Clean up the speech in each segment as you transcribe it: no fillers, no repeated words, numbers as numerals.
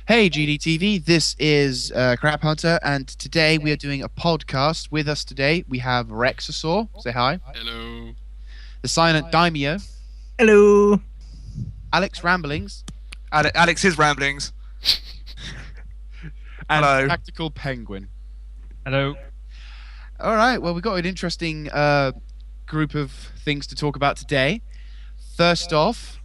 Hey GDTV, this is craphunter, and today we are doing a podcast. With us today, we have Rexasaur. Say hi. Hello. TheSilentDiamyo, Hello. AlexsRamblings, Alex's ramblings. and Hello. TacticalPenguin. Hello. All right, well, we've got an interesting group of things to talk about today. First off,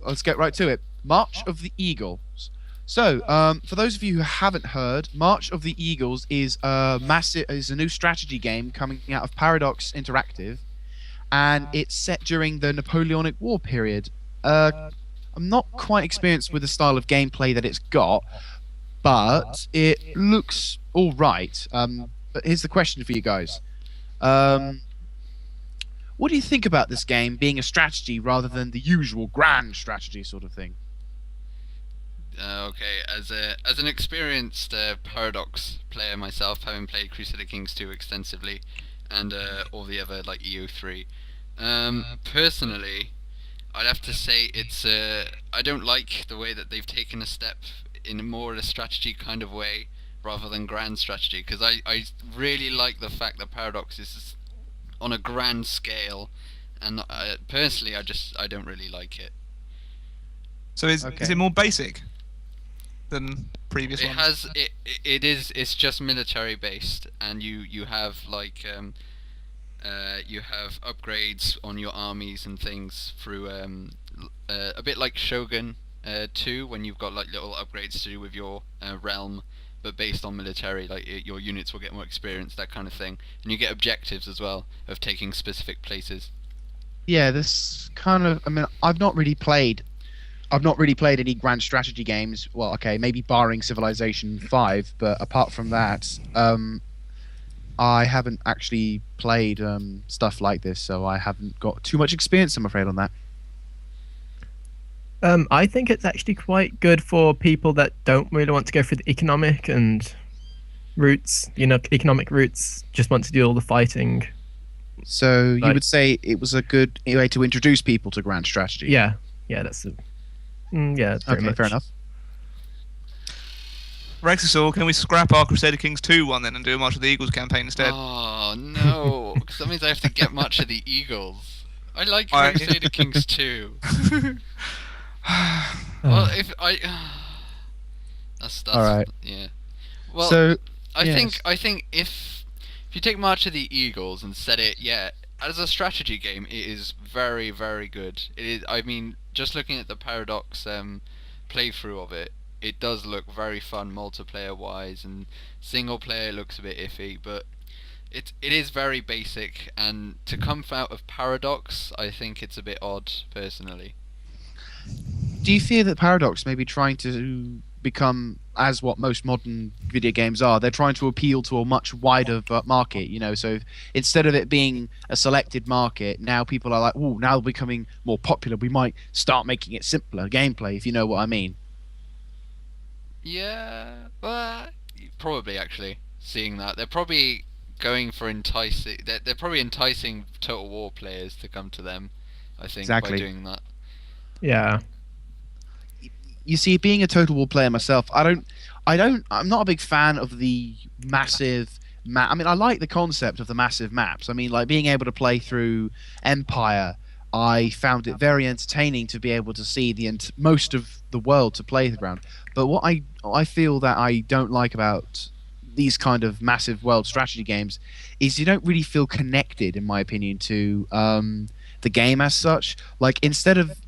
let's get right to it. March of the Eagles. So, for those of you who haven't heard, March of the Eagles is a new strategy game coming out of Paradox Interactive, and it's set during the Napoleonic War period. I'm not quite experienced with the style of gameplay that it's got, but it looks all right. But here's the question for you guys: what do you think about this game being a strategy rather than the usual grand strategy sort of thing? Okay, as an experienced Paradox player myself, having played Crusader Kings 2 extensively, and all the other like EO3, personally, I'd have to say it's I don't like the way that they've taken a step in more of a strategy kind of way rather than grand strategy, because I really like the fact that Paradox is on a grand scale, and personally I don't really like it. So is Okay. it more basic than previous It ones? has it's just military based, and you have like you have upgrades on your armies and things through a bit like Shogun 2, when you've got like little upgrades to do with your realm, but based on military, like your units will get more experience, that kind of thing, and you get objectives as well of taking specific places. Yeah, this kind of. I mean, I've not really played. I've not really played any grand strategy games. Well, okay, maybe barring Civilization 5, but apart from that, I haven't actually played stuff like this, so I haven't got too much experience, I'm afraid, on that. I think it's actually quite good for people that don't really want to go through the economic and routes. Economic routes. Just want to do all the fighting. So you Like- would say it was a good way to introduce people to grand strategy? Yeah, that's it. Yeah, pretty Okay, much. fair enough. Rexasaur, can we scrap our Crusader Kings 2 one then and do a March of the Eagles campaign instead? Oh no, because that means I have to get much of the Eagles. I like I- Crusader Kings 2. Well, if I that's All right. yeah. Well, So I yes. think if you take March of the Eagles and set it, yeah, as a strategy game, it is very very good. It is. I mean, just looking at the Paradox playthrough of it, it does look very fun multiplayer wise, and single player looks a bit iffy, but it is very basic, and to come out of Paradox, I think it's a bit odd personally. Do you fear that Paradox may be trying to become as what most modern video games are? They're trying to appeal to a much wider market, So instead of it being a selected market, now people are like, "Oh, now becoming more popular. We might start making it simpler gameplay, if you know what I mean." Yeah, well, probably actually seeing that they're probably going for enticing. They're probably enticing Total War players to come to them. I think by Exactly. doing that. Yeah. You see, being a Total War player myself, I'm not a big fan of the massive map. I mean, I like the concept of the massive maps. I mean, like being able to play through Empire, I found it very entertaining to be able to see most of the world to play around. But what I feel that I don't like about these kind of massive world strategy games is you don't really feel connected, in my opinion, to the game as such. Like instead of,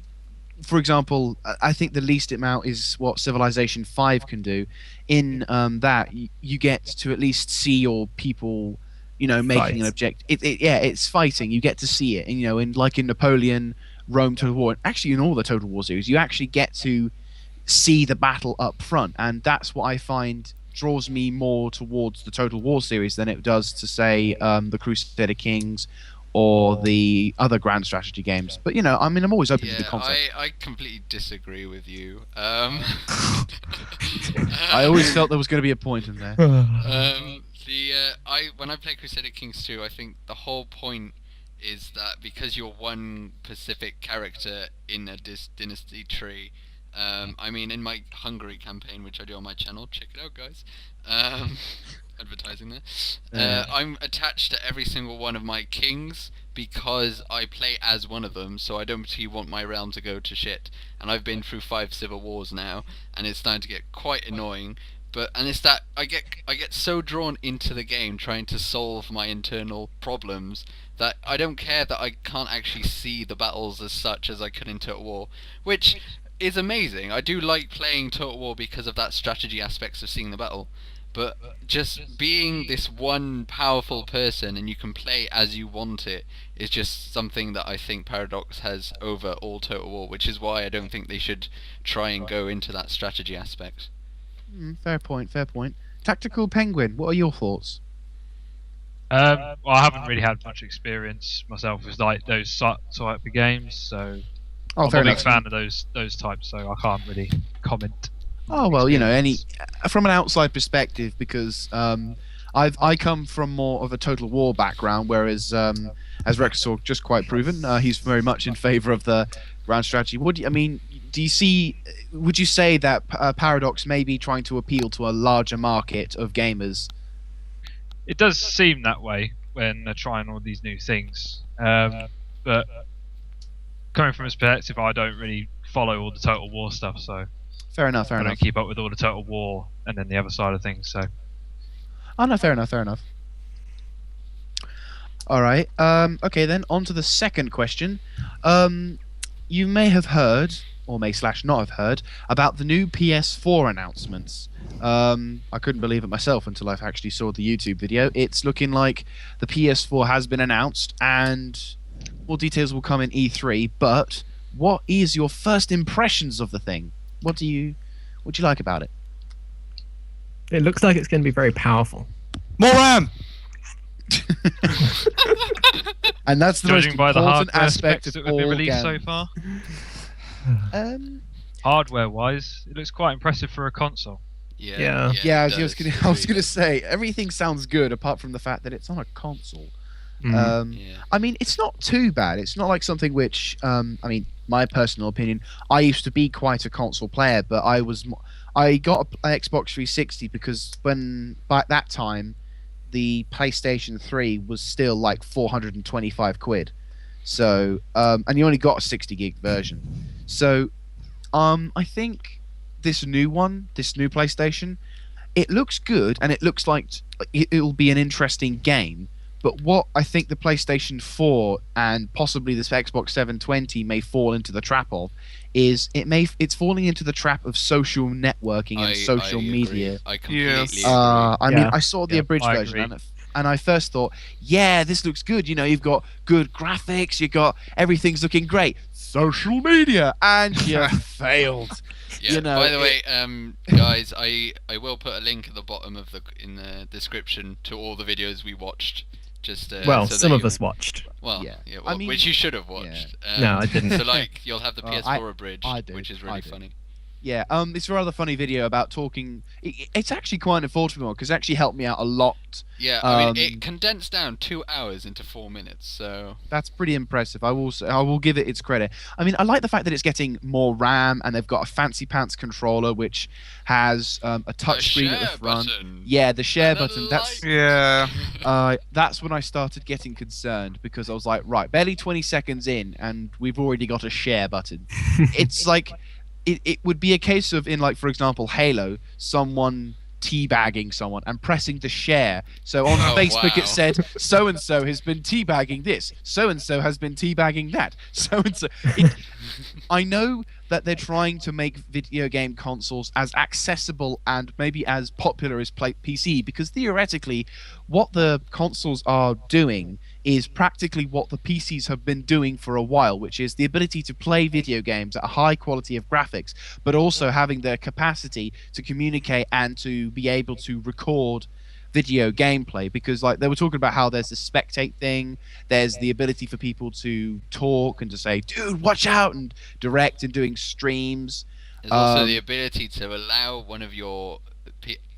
for example, I think the least amount is what Civilization 5 can do. In that, you get to at least see your people, making an Fight. object. Yeah, it's fighting. You get to see it, and in like in Napoleon, Rome Total War, and actually in all the Total War series, you actually get to see the battle up front, and that's what I find draws me more towards the Total War series than it does to say the Crusader Kings or the other grand strategy games. But I mean, I'm always open to the Yeah, concept. I completely disagree with you. I always felt there was going to be a point in there. I when I play Crusader Kings 2, I think the whole point is that because you're one specific character in a dynasty tree, I mean, in my Hungary campaign, which I do on my channel, check it out, guys. Advertising there. I'm attached to every single one of my kings because I play as one of them, so I don't particularly want my realm to go to shit. And I've been through 5 civil wars now, and it's starting to get quite annoying. And it's that I get so drawn into the game trying to solve my internal problems that I don't care that I can't actually see the battles as such as I could in Total War, which is amazing. I do like playing Total War because of that strategy aspects of seeing the battle. But just being this one powerful person and you can play as you want it is just something that I think Paradox has over all Total War, which is why I don't think they should try and go into that strategy aspect. Fair point. Fair point. Tactical Penguin. What are your thoughts? Well, I haven't really had much experience myself with like those type of games, so Oh, I'm fair a big enough. fan of those types, so I can't really comment. Oh well, from an outside perspective, because I come from more of a Total War background, whereas as Rexasaur just quite proven, he's very much in favour of the ground strategy. Do you see? Would you say that Paradox may be trying to appeal to a larger market of gamers? It does seem that way when they're trying all these new things, but coming from a perspective, I don't really follow all the Total War stuff, so Fair enough. Fair I enough. don't keep up with all the Total War and then the other side of things. So Oh no, fair enough. Fair enough. All right. Okay, then on to the second question. You may have heard, or may / not have heard, about the new PS4 announcements. I couldn't believe it myself until I actually saw the YouTube video. It's looking like the PS4 has been announced, and more details will come in E3. But what is your first impressions of the thing? What do you like about it? It looks like it's going to be very powerful. More RAM. And that's the most judging by the important hardware aspect specs of that have been all released games. so far, Um, hardware-wise, it looks quite impressive for a console. Yeah. yeah, it I was does. gonna say everything sounds good apart from the fact that it's on a console. Mm. Yeah. I mean, it's not too bad. It's not like something which, my personal opinion, I used to be quite a console player, but I got an Xbox 360 because by that time, the PlayStation 3 was still like 425 quid. So, and you only got a 60 gig version. So, I think this new PlayStation, it looks good and it looks like it'll be an interesting game. But what I think the PlayStation 4 and possibly this Xbox 720 may fall into the trap of is it's falling into the trap of social networking and social I agree. media. I completely agree. I mean, Yeah. I saw the Yeah, abridged I version agree. and I first thought, yeah, this looks good. You know, you've got good graphics, you've got everything's looking great. Social media, and you failed. Yeah. You know, By the way, guys, I will put a link at the bottom of in the description to all the videos we watched. Just Well, so some that of you'll- us watched. Well, Yeah. yeah, I well, mean, which you should have watched. No, I didn't. So like, you'll have the PS4 abridged, I did, which is I really did. funny. Yeah, it's a rather funny video about talking. It's actually quite informative because it actually helped me out a lot. Yeah, I mean, Um, it condensed down 2 hours into 4 minutes. So That's pretty impressive. I will give it its credit. I mean, I like the fact that it's getting more RAM and they've got a fancy pants controller which has a touch screen at the share front. button. Yeah, the share And a button. That's like. Yeah. that's when I started getting concerned because I was like, right, barely 20 seconds in, and we've already got a share button. It's like it would be a case of, in like, for example, Halo, someone teabagging someone and pressing the share. So on Oh, Facebook wow. it said, so and so has been teabagging this, so and so has been teabagging that, so and so. I know that they're trying to make video game consoles as accessible and maybe as popular as PC, because theoretically what the consoles are doing is practically what the PCs have been doing for a while, which is the ability to play video games at a high quality of graphics, but also having the capacity to communicate and to be able to record video gameplay. Because like they were talking about how there's the spectate thing, there's the ability for people to talk and to say, dude, watch out, and direct and doing streams. There's also the ability to allow one of your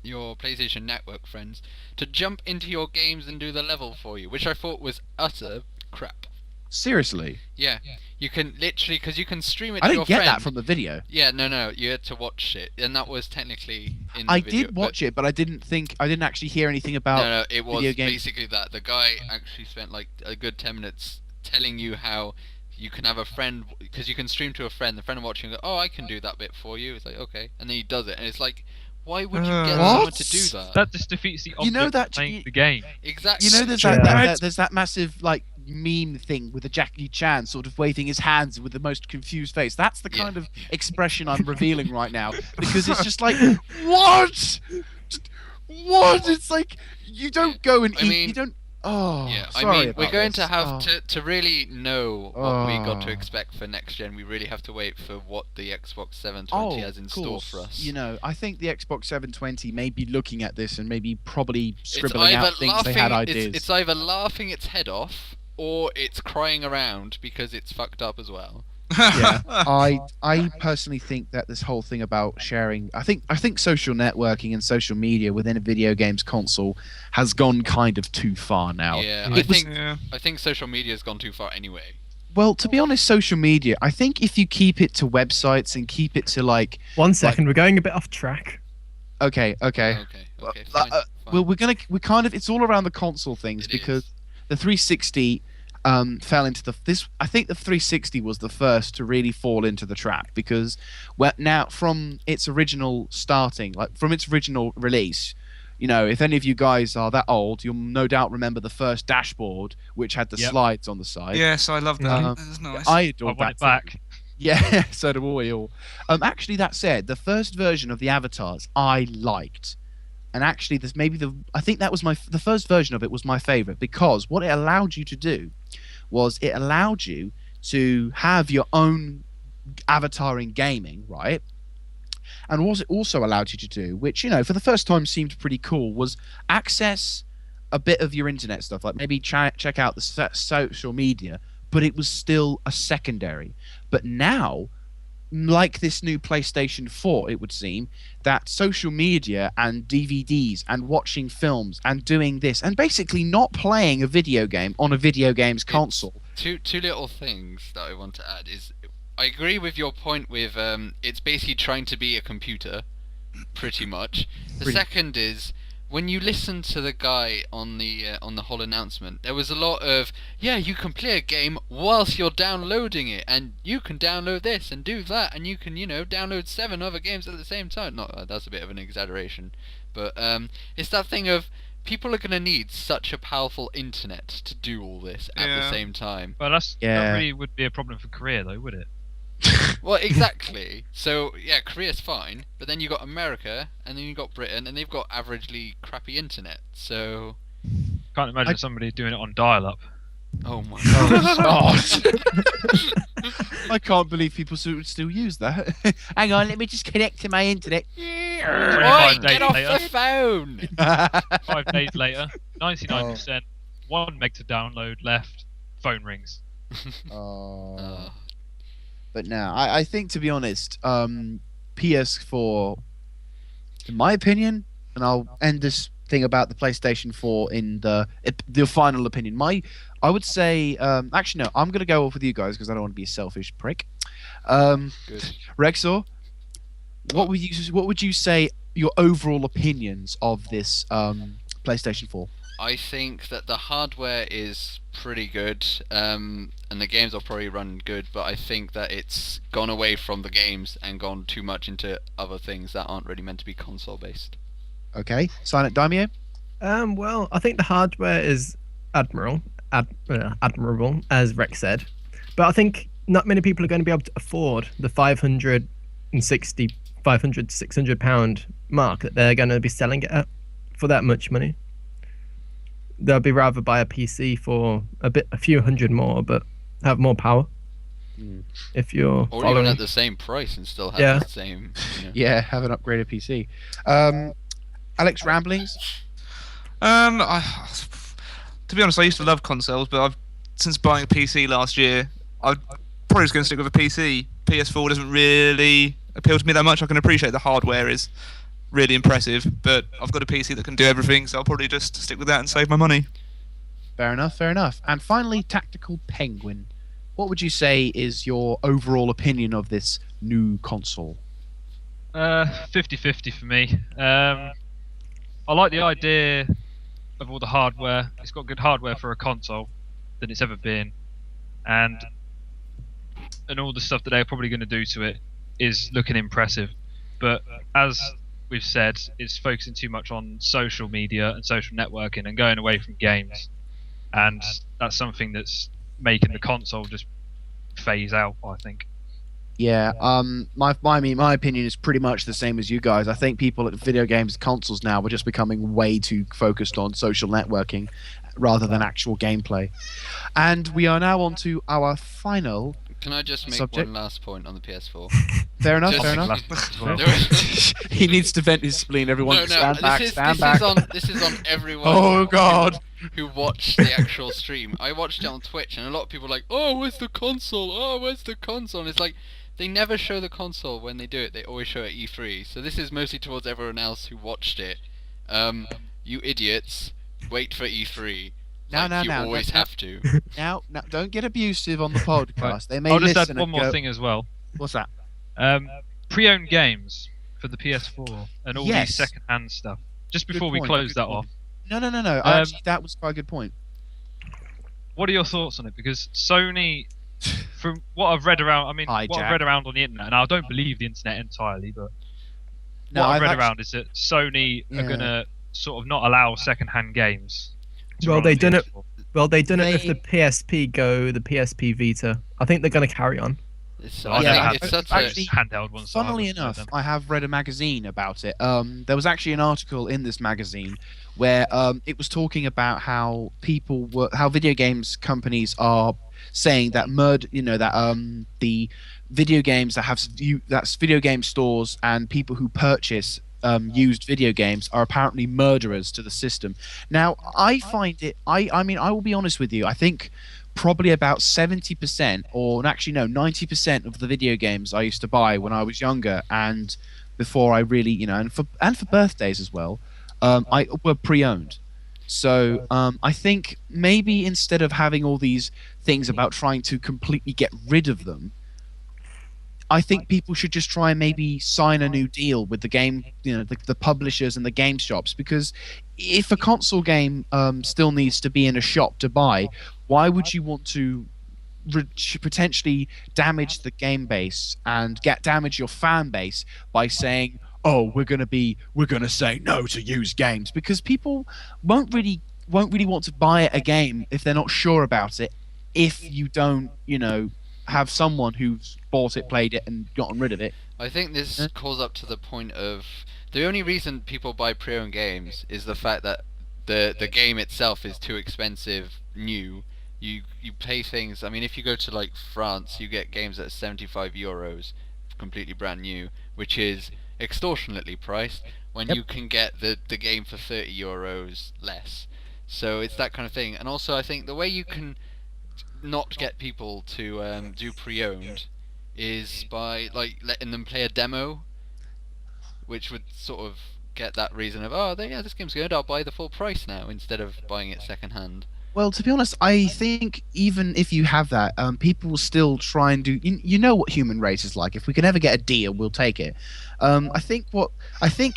PlayStation Network friends to jump into your games and do the level for you, which I thought was utter crap. Seriously, Yeah, you can literally, because you can stream it I to didn't your get friend. that from the video. Yeah, no, you had to watch it, and that was technically in the I video. did watch it, but I didn't actually hear anything about. No, it was video game. basically that. The guy actually spent like a good 10 minutes telling you how you can have a friend, because you can stream to a friend, the friend watching go, oh, I can do that bit for you. It's like, okay, and then he does it, and it's like, why would you get What? someone to do that? That just defeats the object You know of that- playing the game. Exactly. You know, there's there's that massive like meme thing with the Jackie Chan sort of waving his hands with the most confused face. That's the kind of expression I'm revealing right now, because it's just like, what? Just, what? It's like you don't go and I eat. mean- You don't. Oh, Yeah, I sorry mean, we're about going this. to have Oh. to really know what we got to Oh. expect for next gen. We really have to wait for what the Xbox 720 Oh, has in of store course. for us. You know, I think the Xbox 720 may be looking at this and maybe probably it's scribbling either out things they had ideas. It's either laughing its head off or it's crying around because it's fucked up as well. Yeah, I personally think that this whole thing about sharing, I think social networking and social media within a video games console has gone kind of too far now. Yeah, It was- I think social media has gone too far anyway. Well, to be honest, social media, I think if you keep it to websites and keep it to like, 1 second, we're going a bit off track. okay, Okay, fine, fine. well, we kind of, it's all around the console things It because is. the 360 fell into I think the 360 was the first to really fall into the trap, because now from its original starting, like from its original release, you know, if any of you guys are that old, you'll no doubt remember the first dashboard, which had the Yep. slides on the side. Yes, I love that. Um, That's nice. I I adored want that it too. back. Yeah, so do we all. Actually, that said, the first version of the avatars I liked, and actually, I think that was the first version of it was my favorite, because what it allowed you to do was it allowed you to have your own avatar in gaming, right? And what it also allowed you to do, which, you know, for the first time seemed pretty cool, was access a bit of your internet stuff, like maybe check out the social media, but it was still a secondary. But now, like this new PlayStation 4, it would seem that social media and DVDs and watching films and doing this and basically not playing a video game on a video games console. Two little things that I want to add is, I agree with your point with it's basically trying to be a computer, pretty much. The second is, when you listen to the guy on the whole announcement, there was a lot of, yeah, you can play a game whilst you're downloading it, and you can download this and do that, and you can, you know, download 7 other games at the same time. Not that's a bit of an exaggeration, but it's that thing of people are going to need such a powerful internet to do all this at the Yeah. same time. Well, that Yeah. really would be a problem for Korea, though, would it? Well, exactly. So yeah, Korea's fine, but then you got America, and then you got Britain, and they've got averagely crappy internet. So, Can't imagine somebody doing it on dial-up. oh my God. I can't believe people still use that. Hang on, let me just connect to my internet. Oi, 25 days get off later. the phone! 5 days later, 99%, 1 meg to download left, phone rings. Uh, But no, I think, to be honest, PS4, in my opinion, and I'll end this thing about the PlayStation 4 in the final opinion. I would say, actually no, I'm gonna go off with you guys because I don't want to be a selfish prick. good. Rexaur, what would you say your overall opinions of this PlayStation 4? I think that the hardware is pretty good, and the games will probably run good, but I think that it's gone away from the games and gone too much into other things that aren't really meant to be console based. Okay, SilentDiamyo. Well, I think the hardware is admirable, as Rex said, but I think not many people are going to be able to afford the 500 to 600 pound mark that they're going to be selling it at for that much money. They'll be rather buy a PC for a few hundred more, but have more power. If you're Or following. even at the same price and still have Yeah. the same. You know. Yeah, have an upgraded PC. AlexsRamblings. To be honest, I used to love consoles, but since buying a PC last year, I'm probably just going to stick with a PC. PS4 doesn't really appeal to me that much. I can appreciate the hardware is really impressive, but I've got a PC that can do everything, so I'll probably just stick with that and save my money. Fair enough. Fair enough. And finally, Tactical Penguin. What would you say is your overall opinion of this new console? 50-50 for me. I like the idea of all the hardware. It's got good hardware for a console than it's ever been, and all the stuff that they're probably going to do to it is looking impressive. But as we've said, it's focusing too much on social media and social networking and going away from games, and that's something that's making the console just phase out, I think. Yeah, my opinion is pretty much the same as you guys. I think people at video games consoles now are just becoming way too focused on social networking rather than actual gameplay. And we are now on to our final Can I just make subject. one last point on the PS4? Fair enough, Just- fair enough. There is- He needs to vent his spleen, everyone. no, stand back, this stand back. is on everyone. Oh, God. Who watched the actual stream? I watched it on Twitch, and a lot of people are like, "Oh, where's the console? Oh, where's the console?" And it's like they never show the console when they do it. They always show it at E3. So this is mostly towards everyone else who watched it. You idiots, wait for E3. No, Like, you no, always no. have to. Now, don't get abusive on the podcast. They may I'll just listen add one and more go, thing as well. What's that? Pre-owned games for the PS4 and all Yes. these second-hand stuff. Just Good before we point, close good that point. off, No. Actually, that was quite a good point. what are your thoughts on it? Because Sony, from what I've read around, Hi, what Jack. I've read around on the internet, and I don't believe the internet entirely, but No, what I've I've read actu- around is that Sony Yeah. are gonna sort of not allow second-hand games. to Well, run they on done it. PS4. Well, they done it with They- the PSP Go, the PSP Vita. I think they're going to carry on. It's, I I Yeah, never think had it's such actually- handheld ones. so I Funnily wouldn't know enough, them. I have read a magazine about it. There was actually an article in this magazine where it was talking about how how video games companies are saying that the video games that that's video game stores and people who purchase used video games are apparently murderers to the system. Now, I find it. I mean, I will be honest with you. I think probably about 70%, or actually no, 90% of the video games I used to buy when I was younger and before I really, and for birthdays as well, I were pre-owned. So I think maybe instead of having all these things about trying to completely get rid of them, I think people should just try and maybe sign a new deal with the game, the publishers and the game shops. Because if a console game still needs to be in a shop to buy, why would you want to potentially damage the game base and damage your fan base by saying, "Oh, we're gonna say no to used games," because people won't really want to buy a game if they're not sure about it. If you don't, have someone who's bought it, played it, and gotten rid of it. I think this calls up to the point of the only reason people buy pre-owned games is the fact that the game itself is too expensive new. You pay things. I mean, if you go to like France, you get games at €75, completely brand new, which is extortionately priced. When Yep. you can get the game for €30 less. So it's that kind of thing. And also, I think the way you can not get people to do pre-owned is by like letting them play a demo, which would sort of get that reason of, oh, this game's good, I'll buy the full price now instead of buying it second hand. Well, to be honest, I think even if you have that, people will still try and do. You know what human race is like. If we can ever get a deal, we'll take it. I think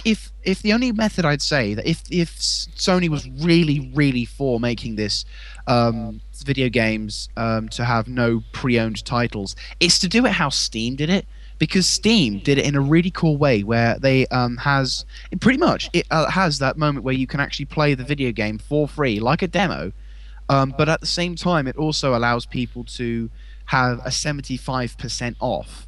if the only method I'd say that if Sony was really for making this video games to have no pre-owned titles, it's to do it how Steam did it. Because Steam did it in a really cool way where they has that moment where you can actually play the video game for free like a demo. But at the same time, it also allows people to have a 75% off,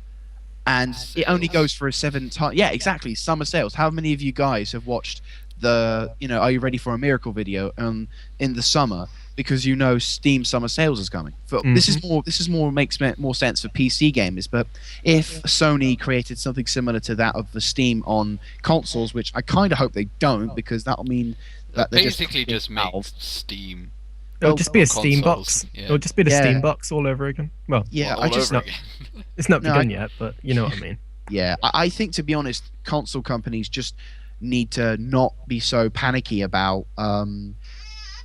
and it only goes for a 7 times. Yeah, exactly. Summer sales. How many of you guys have watched the Are You Ready for a Miracle video in the summer because Steam summer sales is coming? This is more makes more sense for PC gamers. But if Sony created something similar to that of the Steam on consoles, which I kind of hope they don't, because that'll mean that they Basically just Valve. makes Steam. It'll just be a Steam consoles, box. yeah. It'll just be the Yeah. Steam box all over again. Well, Yeah, all I just over not- again. it's not No, begun yet, but you know what I mean. Yeah, I think, to be honest, console companies just need to not be so panicky about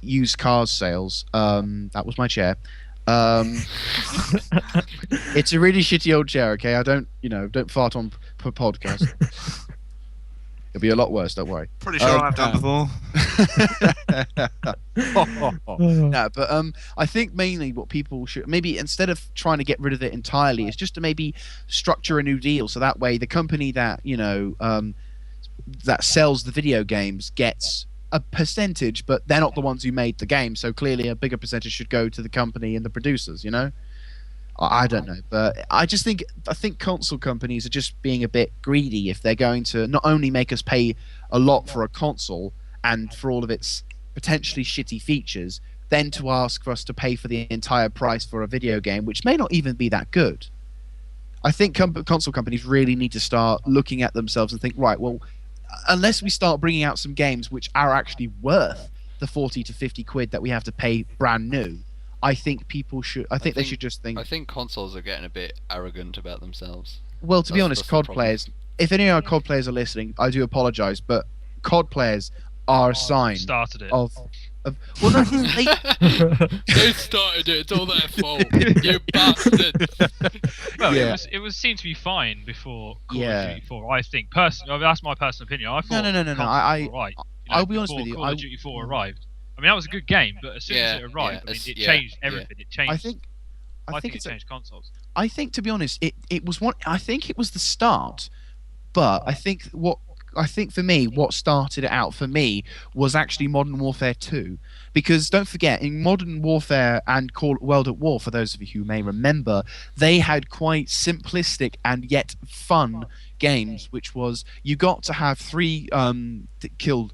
used cars sales. That was my chair. It's a really shitty old chair. Okay, I don't fart on podcast. It'll be a lot worse. Don't worry. Pretty sure I've done before. No, but I think mainly what people should maybe instead of trying to get rid of it entirely is just to maybe structure a new deal so that way the company that that sells the video games gets a percentage, but they're not the ones who made the game, so clearly a bigger percentage should go to the company and the producers. I don't know, but I think console companies are just being a bit greedy if they're going to not only make us pay a lot for a console and for all of its potentially shitty features, then to ask for us to pay for the entire price for a video game, which may not even be that good. I think console companies really need to start looking at themselves and think, right, well, unless we start bringing out some games which are actually worth the 40 to 50 quid that we have to pay brand new, I think people should. I think they should just think. I think consoles are getting a bit arrogant about themselves. Well, to be honest, that's the COD problem. players. If any of our COD players are listening, I do apologise, but COD players are a sign Started it. of. Well, no, they, They started it. It's all their fault. You bastard. Well, yeah. it was seemed to be fine before Call Yeah. of Duty 4. I think personally, that's my personal opinion. I thought no. consoles I- were right. I'll be honest before with you, Call of Duty 4 arrived. I mean, that was a good game, but as soon as it arrived, it changed everything. It changed. I think it changed consoles. I think, to be honest, it was one. I think it was the start, but I think for me, what started it out for me was actually Modern Warfare 2, because don't forget, in Modern Warfare and World at War, for those of you who may remember, they had quite simplistic and yet fun games, which was you got to have 3 kill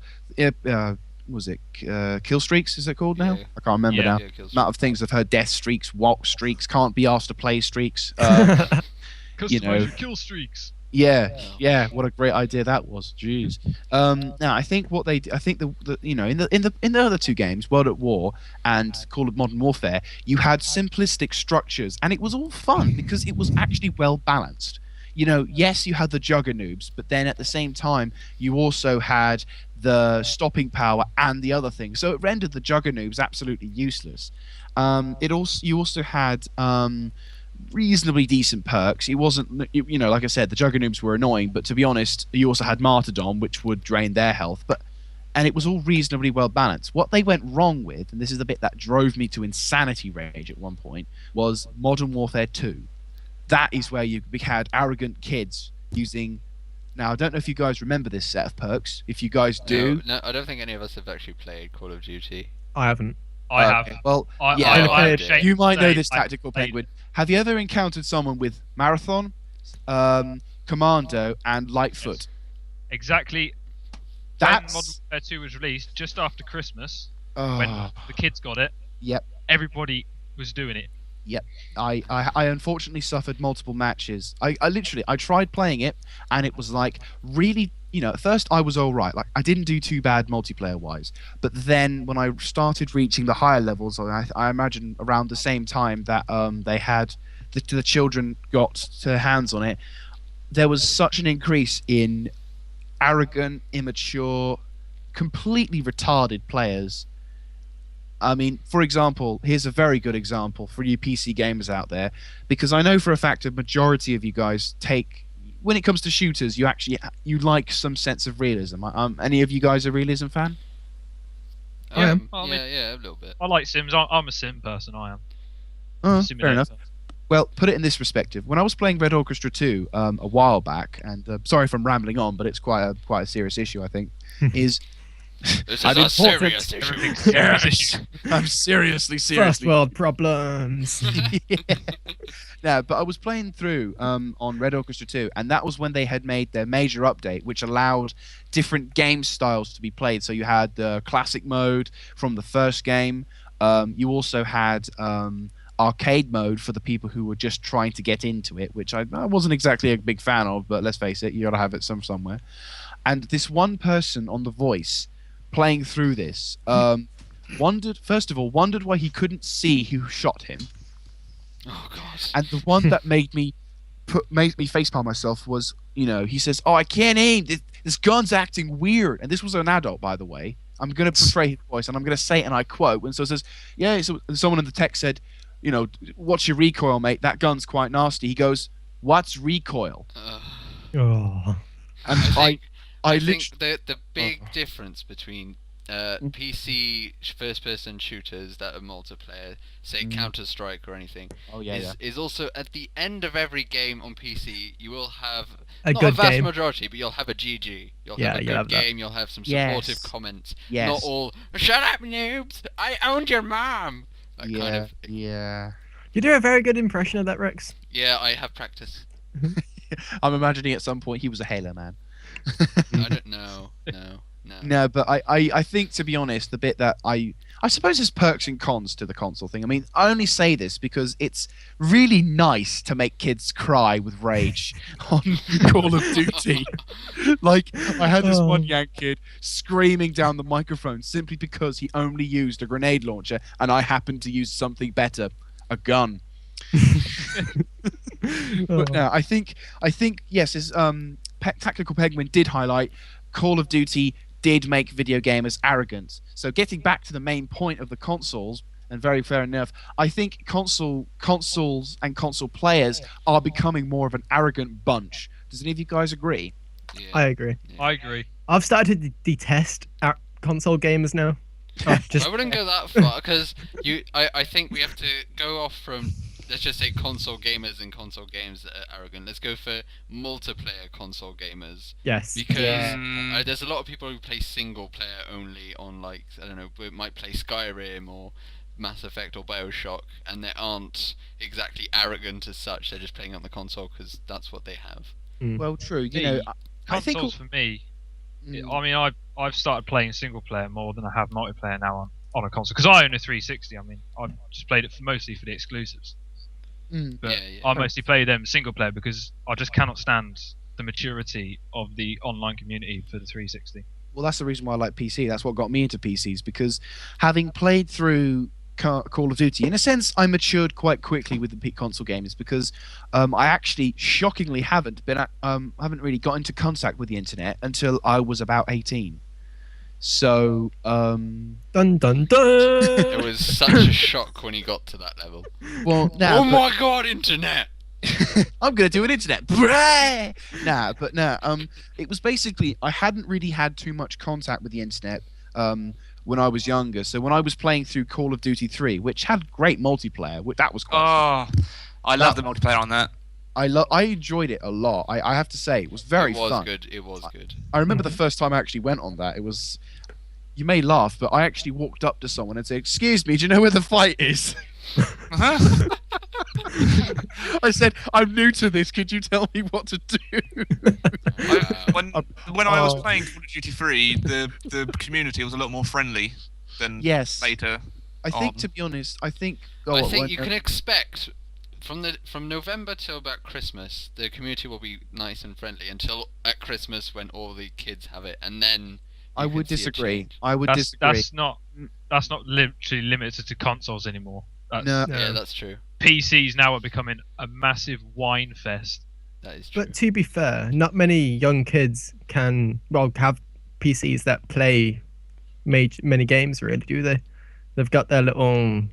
streaks, is it called now? Yeah. I can't remember now. Yeah, kills. Amount of things I've heard: death streaks, walk streaks, can't be asked to play streaks. Customize know. your kill streaks. Yeah, what a great idea that was. Jeez. Now I think what I think the in the other 2 games, World at War and Call of Modern Warfare, you had simplistic structures, and it was all fun because it was actually well balanced. Yes, you had the Jugganoobs, but then at the same time, you also had the stopping power and the other thing. So it rendered the Jugganoobs absolutely useless. You also had reasonably decent perks. It wasn't, like I said, the Jugganoobs were annoying, but to be honest, you also had Martyrdom, which would drain their health. And it was all reasonably well balanced. What they went wrong with, and this is the bit that drove me to insanity rage at one point, was Modern Warfare 2. That is where you had arrogant kids using. Now, I don't know if you guys remember this set of perks. If you guys do, No, I don't think any of us have actually played Call of Duty. I haven't. I have. Okay, well, I yeah, ashamed you to might know say this, I Tactical played Penguin. Have you ever encountered someone with Marathon, Commando, and Lightfoot? Exactly. That's When Modern Warfare 2 was released, just after Christmas, oh, when the kids got it, yep. everybody was doing it. I unfortunately suffered multiple matches. I tried playing it, and it was like really, at first I was all right. Like I didn't do too bad multiplayer wise, but then when I started reaching the higher levels, I imagine around the same time that they had the children got their hands on it, there was such an increase in arrogant, immature, completely retarded players. I mean, for example, here's a very good example for you PC gamers out there, because I know for a fact a majority of you guys when it comes to shooters, you like some sense of realism. Any of you guys a realism fan? I am. Well, I mean, Yeah, a little bit. I like Sims. I'm a Sim person. I am. Fair Simulator. enough. Well, put it in this perspective. When I was playing Red Orchestra 2 a while back, and sorry if I'm rambling on, but it's quite a serious issue, I think, is This I've is a imported serious issue. Everything's serious issue. I'm seriously First world problems. Yeah, but I was playing through on Red Orchestra 2, and that was when they had made their major update, which allowed different game styles to be played. So you had the classic mode from the first game. You also had arcade mode for the people who were just trying to get into it, which I wasn't exactly a big fan of, but let's face it, you got to have it somewhere. And this one person on The Voice playing through this wondered why he couldn't see who shot him. Oh god. And the one that made me facepalm myself was, he says, "Oh, I can't aim. This gun's acting weird." And this was an adult, by the way. I'm going to portray his voice, and I'm going to say it, and I quote. And so it says, yeah. So someone in the text said, what's your recoil, mate? That gun's quite nasty. He goes, what's recoil? Oh. And I think the big difference between PC first-person shooters that are multiplayer, say Counter-Strike or anything, is also at the end of every game on PC, you will have not a vast majority, but you'll have a GG. You'll have a good game. You'll have some supportive comments. Yes. Not all "Shut up, noobs! I owned your mom." That kind of. Yeah. You do a very good impression of that, Rex. Yeah, I have practice. I'm imagining at some point he was a Halo man. I don't know. No. No, but I think, to be honest, the bit that I suppose there's perks and cons to the console thing. I mean, I only say this because it's really nice to make kids cry with rage on Call of Duty. Like, I had this one young kid screaming down the microphone simply because he only used a grenade launcher and I happened to use something better, a gun. But no, I think yes, Tactical Penguin did highlight Call of Duty did make video gamers arrogant. So getting back to the main point of the consoles, and very fair enough, I think consoles and console players are becoming more of an arrogant bunch. Does any of you guys agree? Yeah. I agree. Yeah. I agree. I've started to detest console gamers now. I wouldn't go that far because I think we have to go off from, let's just say, console gamers and console games that are arrogant. Let's go for multiplayer console gamers. Yes. Because there's a lot of people who play single player only on, like, I don't know, might play Skyrim or Mass Effect or Bioshock, and they aren't exactly arrogant as such. They're just playing on the console because that's what they have. Well, true. I think Consoles for me. I mean, I've started playing single player more than I have multiplayer now on a console because I own a 360. I mean, I've just played it mostly for the exclusives. But I mostly play them single player because I just cannot stand the maturity of the online community for the 360. Well, that's the reason why I like PC. That's what got me into PCs, because having played through Call of Duty, in a sense, I matured quite quickly with the console games because I actually, shockingly, haven't really got into contact with the internet until I was about 18. So, Dun dun dun. It was such a shock when he got to that level. Well, my god, internet! I'm gonna do an internet. It was basically I hadn't really had too much contact with the internet when I was younger. So when I was playing through Call of Duty 3, which had great multiplayer, that was quite fun. I love the multiplayer on that. I enjoyed it a lot. I have to say, it was very fun. It was good. I remember the first time I actually went on that. It was. You may laugh, but I actually walked up to someone and said, "Excuse me, do you know where the fight is?" I said, "I'm new to this. Could you tell me what to do?" When I was playing Call of Duty 3, the community was a lot more friendly than later. I think, to be honest, I think you can expect from November till about Christmas, the community will be nice and friendly until at Christmas when all the kids have it, and then. I would disagree. That's not literally limited to consoles anymore. No. Yeah, that's true. PCs now are becoming a massive wine fest. That is true. But to be fair, not many young kids can have PCs that play many games, really, do they? They've got their little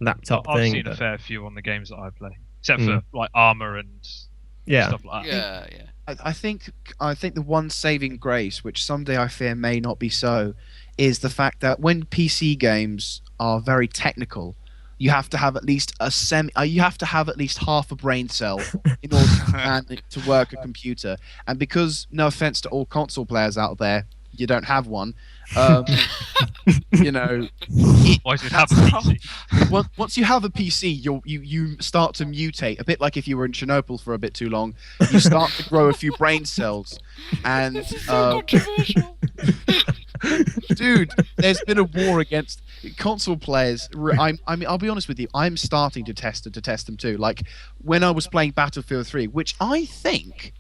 laptop I've thing. I've seen a fair few on the games that I play, except for like Armour and stuff like that. Yeah. I think the one saving grace, which someday I fear may not be so, is the fact that when PC games are very technical, you have to have at least half a brain cell in order to work a computer. And because, no offense to all console players out there, you don't have one. You know, why should have a PC? Once you have a PC, you start to mutate a bit like if you were in Chernobyl for a bit too long. You start to grow a few brain cells, and this is so controversial. Dude, there's been a war against console players. I mean, I'll be honest with you. I'm starting to test them too. Like when I was playing Battlefield 3, which I think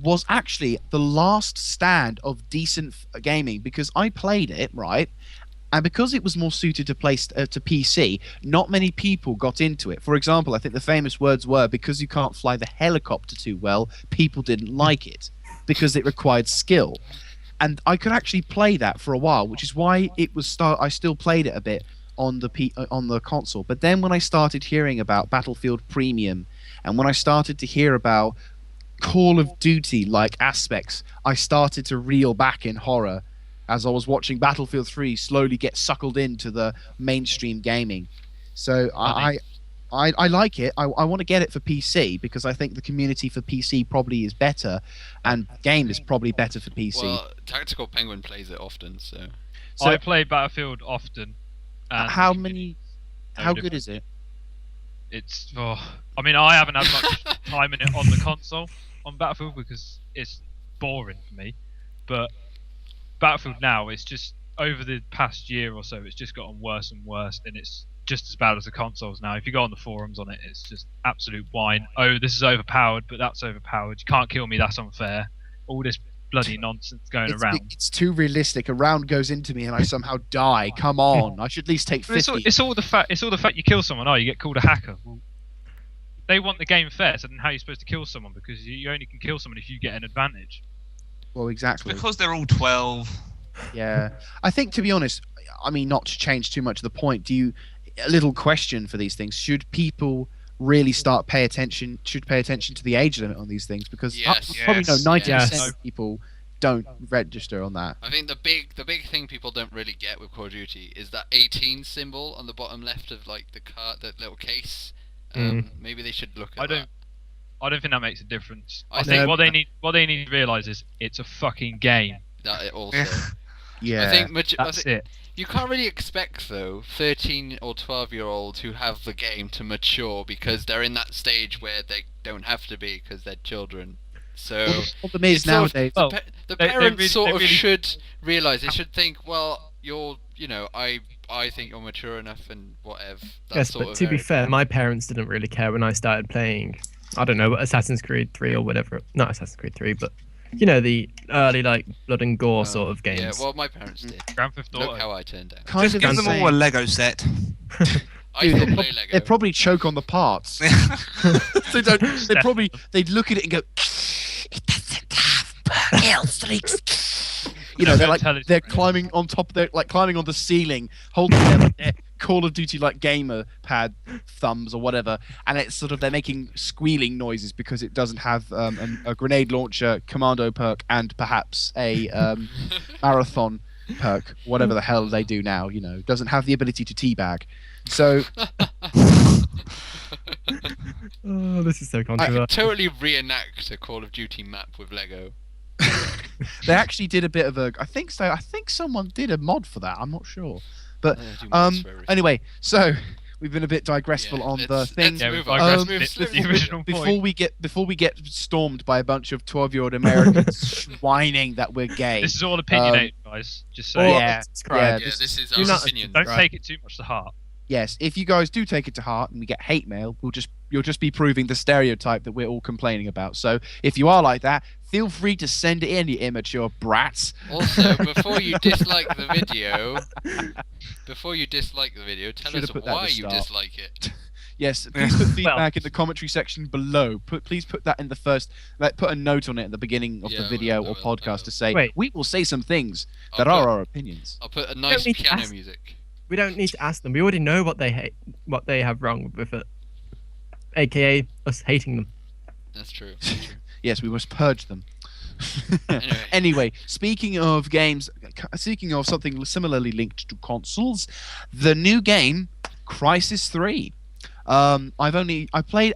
was actually the last stand of decent gaming, because I played it, right? And because it was more suited to PC, not many people got into it. For example, I think the famous words were, because you can't fly the helicopter too well, people didn't like it, because it required skill. and I could actually play that for a while, which is why it was I still played it a bit on the console. But then when I started hearing about Battlefield Premium, and when I started to hear about Call of Duty like aspects, I started to reel back in horror as I was watching Battlefield 3 slowly get suckled into the mainstream gaming. So I like it. I want to get it for PC because I think the community for PC probably is better, and game is probably better for PC. Well, TacticalPenguin plays it often, so. I play Battlefield often. And how no good is it? It's I mean, I haven't had much time in it on the console on Battlefield because it's boring for me. But Battlefield now, it's just over the past year or so, it's just gotten worse and worse, and it's just as bad as the consoles now. If you go on the forums on it, it's just absolute whine. Oh, this is overpowered, but that's overpowered. You can't kill me, that's unfair. All this bloody nonsense going around. It's too realistic. A round goes into me and I somehow die. Come on, I should at least take 50. It's all the fact you kill someone. Oh, you get called a hacker. Well, they want the game fair, so then how are you supposed to kill someone? Because you only can kill someone if you get an advantage. Well, exactly. Because they're all 12. Yeah, I think, to be honest, I mean, not to change too much of the point. A little question for these things: should people really pay attention to the age limit on these things? Because probably know 90% of people don't register on that. I think the big thing people don't really get with Call of Duty is that 18 symbol on the bottom left of like the card, that little case. Maybe they should look at that. I don't think that makes a difference. I think what they need to realise is it's a fucking game. That it also. Yeah, that's it. You can't really expect, though, 13 or 12-year-olds who have the game to mature because they're in that stage where they don't have to be because they're children. So the problem is nowadays, the parents should realise. They should think, well, I think you're mature enough and whatever. Yes, but to be fair, my parents didn't really care when I started playing, I don't know, Assassin's Creed 3 or whatever. Not Assassin's Creed 3, but the early like blood and gore sort of games. Yeah, well, my parents did. Grand Theft Auto. Look how I turned out. Just give them all a Lego set. I still play Lego. They probably choke on the parts. They don't. They'd look at it and go, "It doesn't have nail streaks." They're climbing on top. They're like climbing on the ceiling, holding their Call of Duty like gamer pad thumbs or whatever, and it's sort of they're making squealing noises because it doesn't have a grenade launcher, commando perk, and perhaps a marathon perk, whatever the hell they do now. Doesn't have the ability to teabag. So. Oh, this is so I controversial. could totally reenact a Call of Duty map with Lego. They actually did a bit of a. I think so. I think someone did a mod for that. I'm not sure. But anyway, so we've been a bit digressful on the thing. Before we get stormed by a bunch of 12-year-old Americans whining that we're gay. This is all opinionated, guys. Just so this is our opinion. Don't take it too much to heart. Yes, if you guys do take it to heart and we get hate mail, you'll just be proving the stereotype that we're all complaining about. So if you are like that, feel free to send it in, you immature brats. Also, before you dislike the video, tell us why you dislike it. Yes, please put feedback in the commentary section below. Please put that in the first. Put a note on it at the beginning of the video or podcast to say we will say some things that are our opinions. I'll put a nice piano music. We don't need to ask them. We already know what they hate, what they have wrong with it, aka us hating them. That's true. Yes, we must purge them. Anyway, speaking of games, speaking of something similarly linked to consoles, the new game Crysis III. I played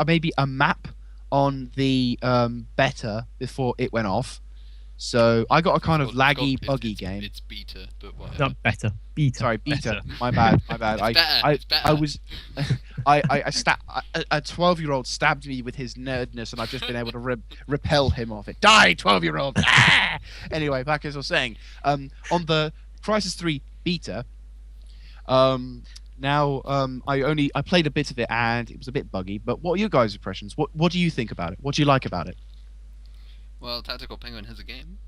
maybe a map on the beta before it went off. So I got a kind of laggy, buggy game. It's beta, but whatever. Not better. Beta. Sorry, beta. Better. My bad. It's better. A 12-year-old stabbed me with his nerdness, and I've just been able to repel him off it. Die, 12-year-old! Ah! Anyway, back as I was saying, on the Crysis 3 beta, I played a bit of it, and it was a bit buggy. But what are your guys' impressions? What do you think about it? What do you like about it? Well, TacticalPenguin has a game.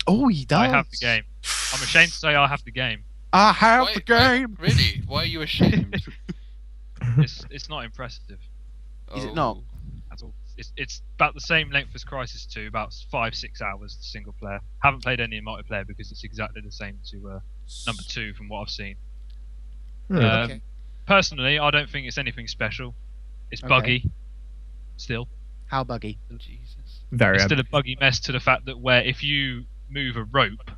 Oh, he does. I have the game. I'm ashamed to say I have the game. I have the game. Really? Why are you ashamed? It's not impressive. Is it not? At all. It's about the same length as Crysis 2, about 5-6 hours single player. Haven't played any in multiplayer because it's exactly the same to number 2 from what I've seen. Okay. Personally, I don't think it's anything special. It's Okay. buggy, still. How buggy? Jesus. Very. It's still a buggy mess to the fact that where if you move a rope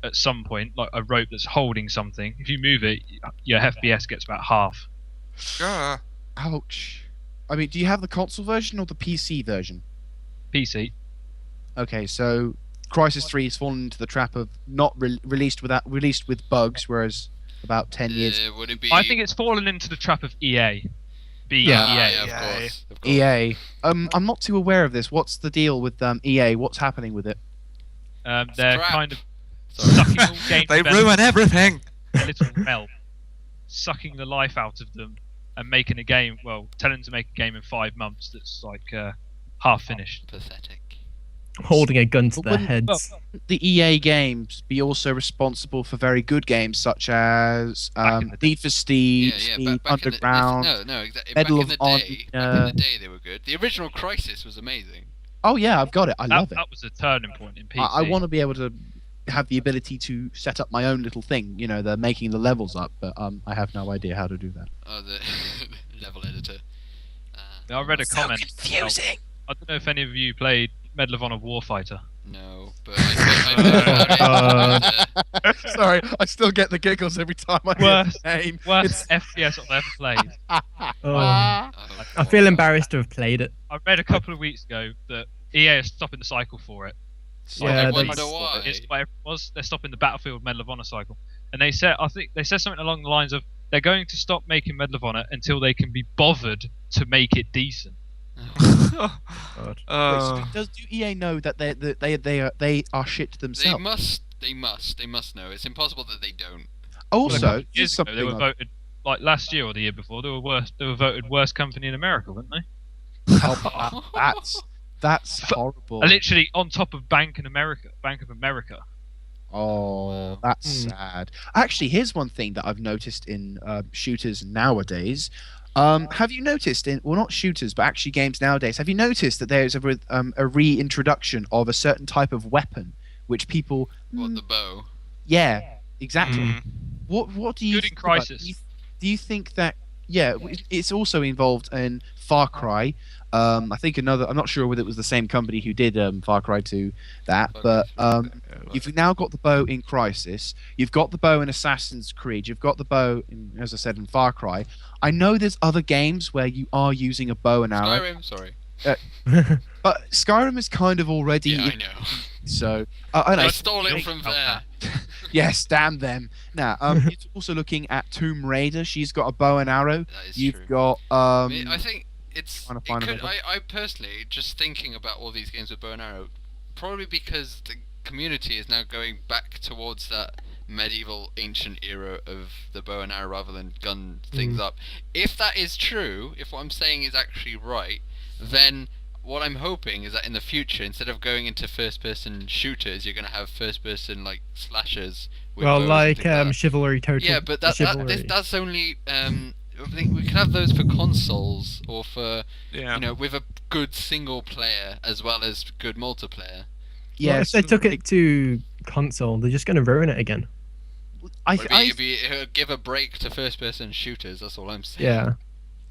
at some point, like a rope that's holding something, if you move it, your FPS gets about half. Ah. Ouch. I mean, do you have the console version or the PC version? PC. Okay, so Crysis 3 has fallen into the trap of not released with bugs, whereas about 10 years Would it be? I think it's fallen into the trap of EA. Yeah. Yeah, of course. Of course. EA. I'm not too aware of this. What's the deal with EA? What's happening with it? They're Crap. kind of Sorry. sucking all game They developers ruin everything. a little realm, sucking the life out of them and making a game. Well, telling them to make a game in 5 months that's like half finished. Pathetic. Holding a gun to But their wouldn't- heads. The EA games be also responsible for very good games such as Back in the day. Need for Speed, Yeah, Speed back Underground. no, exactly. Medal Back in of the Honor, day, back in the day, they were good. The original Crysis was amazing. Oh yeah, I've got it. I love it. That was a turning point in PC. I want to be able to have the ability to set up my own little thing. You know, they're making the levels up, but I have no idea how to do that. Oh, the level editor. I read a comment. confusing. I don't know if any of you played Medal of Honor Warfighter. No, but I know about it. Sorry, I still get the giggles every time I hear Worst- the name. Worst FPS I've ever played. Oh, Ah. Oh, I feel God. embarrassed to have played it. I read a couple of weeks ago that EA is stopping the cycle for it. Yeah, I they- wonder why. It's what it was. They're stopping the Battlefield Medal of Honor cycle, and they said, I think they said something along the lines of they're going to stop making Medal of Honor until they can be bothered to make it decent. God. Wait, Uh, so do EA know that they are shit They themselves? must know. It's impossible that they don't. Well, a couple Also, of here's years ago, something they were I've- voted like last year or the year before. They were worst. They were voted worst company in America, weren't they? Oh, that's horrible. Literally on top of Bank of America. Oh, Wow. that's Hmm. sad. Actually, here's one thing that I've noticed in shooters nowadays. Have you noticed not shooters, but actually games nowadays? Have you noticed that there's a reintroduction of a certain type of weapon, which people? What, the bow? Yeah, exactly. mm. What do you Good in think about- Crysis. do you think that? Yeah, it's also involved in Far Cry. I think another. I'm not sure whether it was the same company who did Far Cry 2. But you've now got the bow in Crysis. You've got the bow in Assassin's Creed. You've got the bow, as I said, in Far Cry. I know there's other games where you are using a bow and arrow, Skyrim, sorry. but Skyrim is kind of already. Yeah, I know. So I know. I stole it from there. Yes, damn them. Now, it's also looking at Tomb Raider. She's got a bow and arrow. That is You've true. got I think it's. trying to It find could, another. I personally, just thinking about all these games with bow and arrow, probably because the community is now going back towards that medieval ancient era of the bow and arrow rather than gun things up. If that is true, if what I'm saying is actually right, then what I'm hoping is that in the future, instead of going into first-person shooters, you're going to have first-person like slashers. With Well, bows and like things like that. Chivalry Total. Yeah, but Chivalry. that's only. I think we can have those for consoles or for Yeah. with a good single player as well as good multiplayer. Well, yes. if they took it to console, they're just going to ruin it again. It'd be give a break to first-person shooters. That's all I'm saying. Yeah.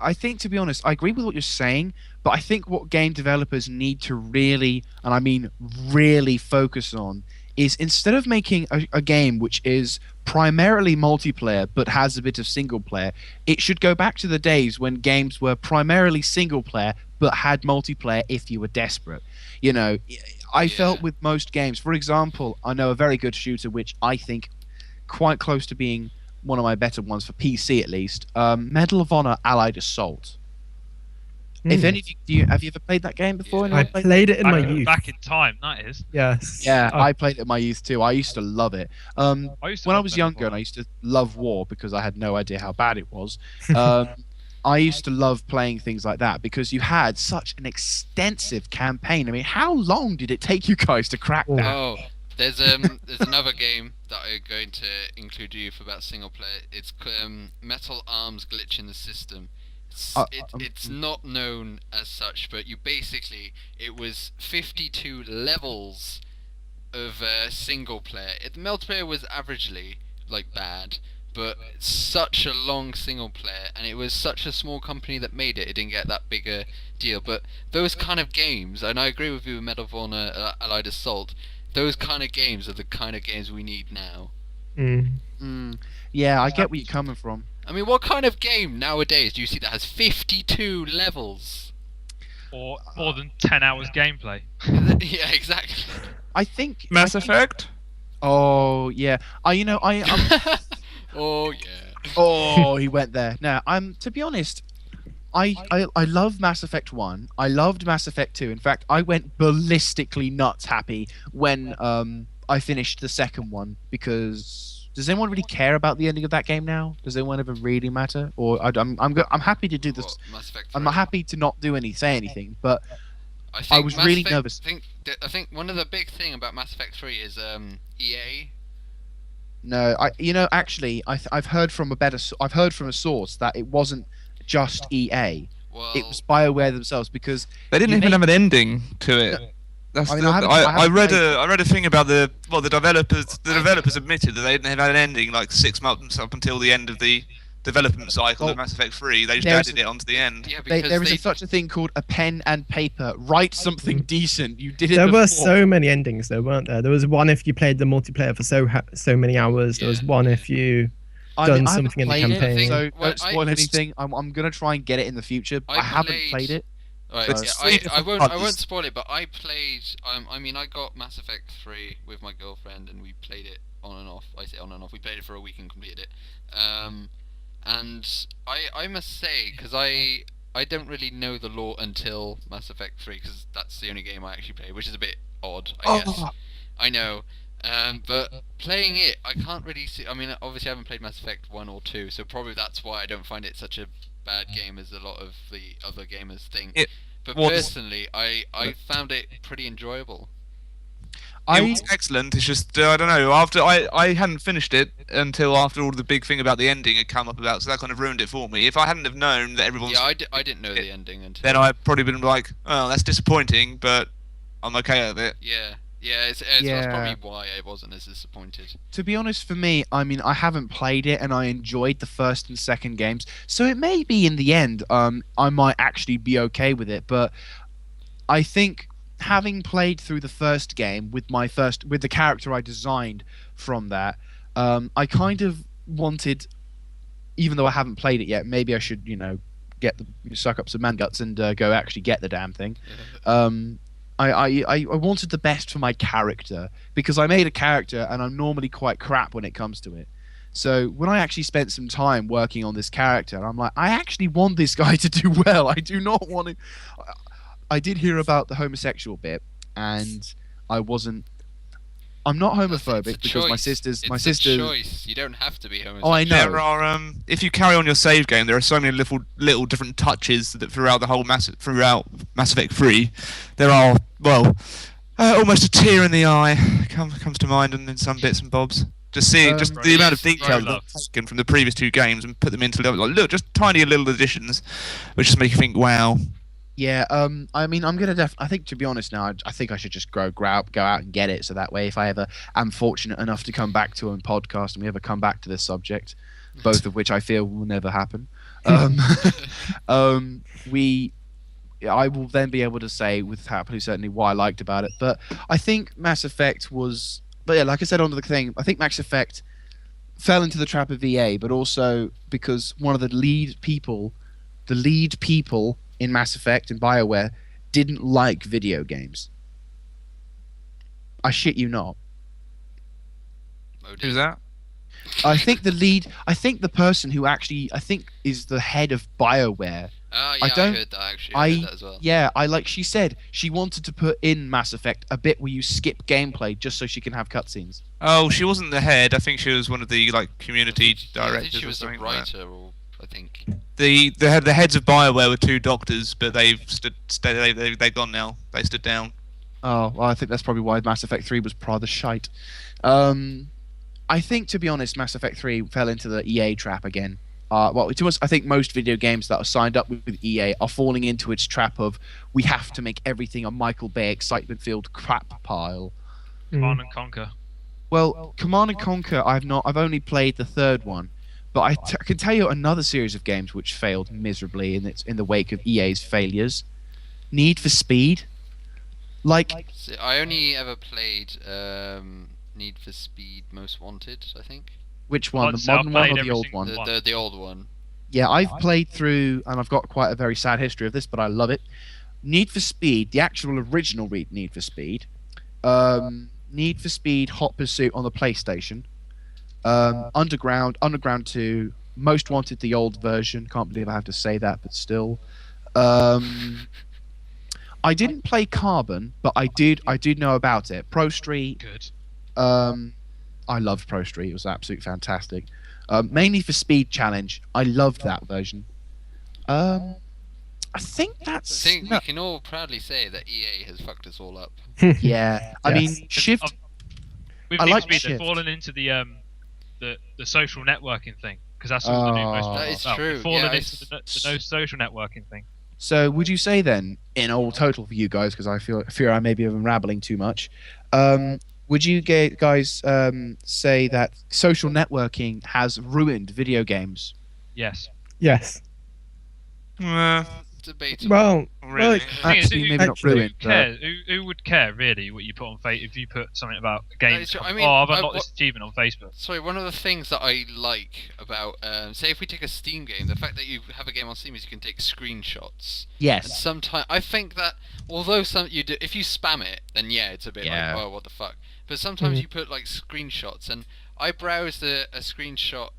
I think, to be honest, I agree with what you're saying, but I think what game developers need to really, and I mean really, focus on is instead of making a game which is primarily multiplayer but has a bit of single player, it should go back to the days when games were primarily single player but had multiplayer if you were desperate. You know, I felt with most games, for example, I know a very good shooter which I think quite close to being one of my better ones for PC at least, Medal of Honor Allied Assault. If any of you, have you ever played that game before? Yeah. I played it in my youth. Back in time, that is. Yes. Yeah, I played it in my youth too. I used to love it. I used to When I love was Medal of younger and Honor. I used to love war because I had no idea how bad it was. I used to love playing things like that because you had such an extensive campaign. I mean, how long did it take you guys to crack that? Oh, there's another game that I'm going to include you for about single player. It's Metal Arms Glitch in the System. It's not known as such, but it was 52 levels of single player. The multiplayer was averagely bad, but such a long single player, and it was such a small company that made it. It didn't get that big a deal. But those kind of games, and I agree with you with Medal of Honor, Allied Assault. Those kind of games are the kind of games we need now. Yeah, I get where you're coming from. I mean, what kind of game nowadays do you see that has 52 levels? Or more than 10 hours gameplay. Yeah, exactly. I think Mass Effect. Oh yeah, I'm Oh yeah. Oh, he went there. Now, to be honest, I love Mass Effect 1. I loved Mass Effect 2. In fact, I went ballistically nuts happy when I finished the second one, because does anyone really care about the ending of that game now? Does anyone ever really matter? Or I'm happy to do this. What, Mass Effect 3? I'm happy to not say anything, but I, think I was Mass really Effect, nervous. I think one of the big thing about Mass Effect 3 is EA. No, actually, I've heard from a source that it wasn't just EA. Well, It was BioWare themselves, because They didn't even have an ending to it. That's I mean, I read played a thing about the developers. The developers admitted that they didn't have an ending 6 months up until the end of the development cycle of Mass Effect 3. They just added it onto the end. yeah, because there is such a thing called a pen and paper. Write something decent. You did it. There were before. so many endings, though, weren't there? There was one if you played the multiplayer for so many hours. There was Yeah. one if you I done mean, I haven't something in the played it, campaign. so Well, don't spoil anything. I'm gonna try and get it in the future. I haven't played it. Right, It's yeah, three I different won't parts. spoil it, but I played. I mean, I got Mass Effect 3 with my girlfriend, and we played it on and off. I say on and off. We played it for a week and completed it. And I must say, because I don't really know the lore until Mass Effect 3, because that's the only game I actually played, which is a bit odd, I guess. I know. But playing it, I can't really see. I mean, obviously, I haven't played Mass Effect 1 or 2, so probably that's why I don't find it such a bad game as a lot of the other gamers think. But personally, I found it pretty enjoyable. It was excellent. It's just I don't know. After I hadn't finished it until after all the big thing about the ending had come up about, so that kind of ruined it for me. If I hadn't have known that everyone's Yeah, I didn't know the ending until. then I'd probably been like, oh, that's disappointing, but I'm okay with it. Yeah, that's probably why I wasn't as disappointed. To be honest, for me, I mean, I haven't played it, and I enjoyed the first and second games, so it may be in the end, I might actually be okay with it. But I think, having played through the first game with the character I designed from that, I kind of wanted, even though I haven't played it yet, maybe I should, suck up some man guts and go actually get the damn thing. I wanted the best for my character, because I made a character and I'm normally quite crap when it comes to it. So when I actually spent some time working on this character, I'm like, I actually want this guy to do well. I do not want to. I did hear about the homosexual bit, and I'm not homophobic, because my sisters. It's a choice. You don't have to be homosexual. Oh, I know. There are if you carry on your save game, there are so many little different touches that throughout Mass Effect 3, there are almost a tear in the eye comes to mind, and in some bits and bobs. Just seeing the amount of detail that's taken from the previous two games and put them into just tiny little additions, which just make you think, wow. Yeah, I mean, I think, to be honest now, I think I should just go out and get it, so that way if I ever am fortunate enough to come back to a podcast and we ever come back to this subject, both of which I feel will never happen, I will then be able to say with absolute certainty why I liked about it. But I think Mass Effect like I said on the thing, I think Mass Effect fell into the trap of EA, but also because one of the lead people in Mass Effect and BioWare didn't like video games. I shit you not. Who's that? I think the person who actually, is the head of BioWare. Oh, yeah, I heard that actually. I heard that as well. Yeah, she said she wanted to put in Mass Effect a bit where you skip gameplay just so she can have cutscenes. Oh, she wasn't the head. I think she was one of the community directors. I think she was a writer, I think. The heads of BioWare were two doctors, but they've they've gone now. They stood down. Oh, well, I think that's probably why Mass Effect 3 was rather shite. I think, to be honest, Mass Effect 3 fell into the EA trap again. well, to us, I think most video games that are signed up with EA are falling into its trap of we have to make everything a Michael Bay excitement-filled crap pile. Command and Conquer. Well, Command and Conquer, I've only played the third one, but I can tell you another series of games which failed miserably in the wake of EA's failures. Need for Speed. Like, So I only ever played Need for Speed Most Wanted, I think. which one? I'd The say I've modern one played or the every old single one? one. The old one. Yeah, I've played through, and I've got quite a very sad history of this, but I love it. Need for Speed, the actual original Need for Speed. Need for Speed Hot Pursuit on the PlayStation. Underground 2, Most Wanted, the old version. Can't believe I have to say that, but still. I didn't play Carbon, but I did know about it. Pro Street. Good. I loved Pro Street. It was absolutely fantastic. Mainly for Speed Challenge. I loved that version. I think I that's think we can all proudly say that EA has fucked us all up. yeah. I Yes. mean, Shift. With I Need like for Speed, Shift. they've fallen into the social networking thing because that's what they do most. That is well, true, they've fallen yeah, into the no social networking thing. So, would you say then, in all total for you guys, because I fear I may be rambling too much, would you guys say that social networking has ruined video games? Yes. Yes. Debatable. Well, Really? Actually, maybe not actually, ruined. Who cares? Who would care really what you put on Facebook if you put something about games? true. I I mean, I've I- unlocked what- this achievement on Facebook. Sorry, one of the things that I like about, say, if we take a Steam game, the fact that you have a game on Steam is you can take screenshots. And Yes. sometimes I think that although if you spam it, then yeah, it's a bit Yeah. like, oh, what the fuck. But sometimes you put like screenshots, and I browsed a screenshot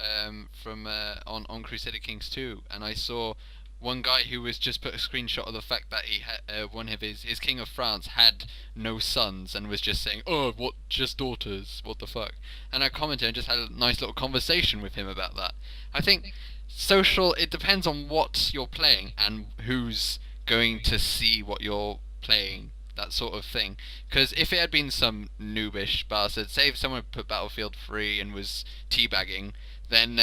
from on Crusader Kings 2, and I saw one guy who was just put a screenshot of the fact that he had one of his King of France had no sons and was just saying, oh, what, just daughters, what the fuck. And I commented and just had a nice little conversation with him about that. I think it depends on what you're playing and who's going to see what you're playing, that sort of thing. Because if it had been some noobish bastard, say if someone put Battlefield 3 and was teabagging, then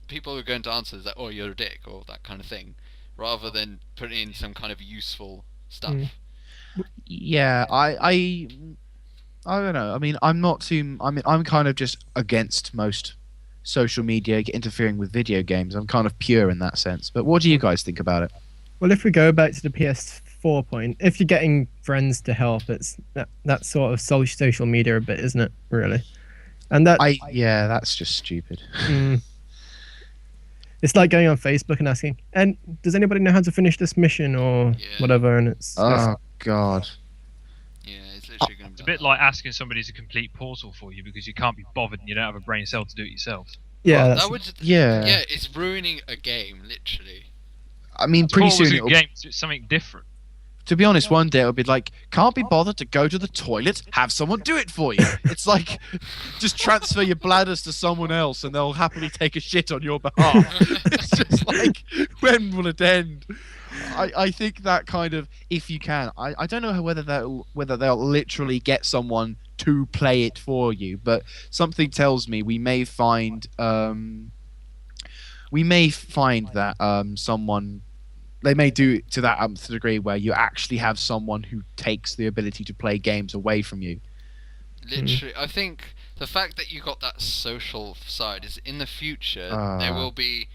people were going to answer that, oh, you're a dick, or that kind of thing, rather than putting in some kind of useful stuff. Yeah, I don't know. I mean, I'm not too. I mean, I'm kind of just against most social media interfering with video games. I'm kind of pure in that sense. But what do you guys think about it? Well, if we go back to the PS4 point, if you're getting friends to help, it's that sort of social media a bit, isn't it? Really, and that Yeah, that's just stupid. it's like going on Facebook and asking, and does anybody know how to finish this mission or Yeah. whatever? And it's Oh God. Yeah, it's literally going to be It's a bit like asking somebody to complete Portal for you because you can't be bothered and you don't have a brain cell to do it yourself. yeah, Well, that's, that would, Yeah. yeah, it's ruining a game, literally. I mean, pretty Portal's soon. a It'll, game, it's something different. to be honest, one day it'll be like, can't be bothered to go to the toilet. Have someone do it for you. It's like, just transfer your bladders to someone else, and they'll happily take a shit on your behalf. It's just like, when will it end? I think that kind of, if you can, I don't know whether they'll literally get someone to play it for you, but something tells me we may find that someone, they may do it to that to the degree where you actually have someone who takes the ability to play games away from you. Literally, I think the fact that you got that social side is in the future there will be,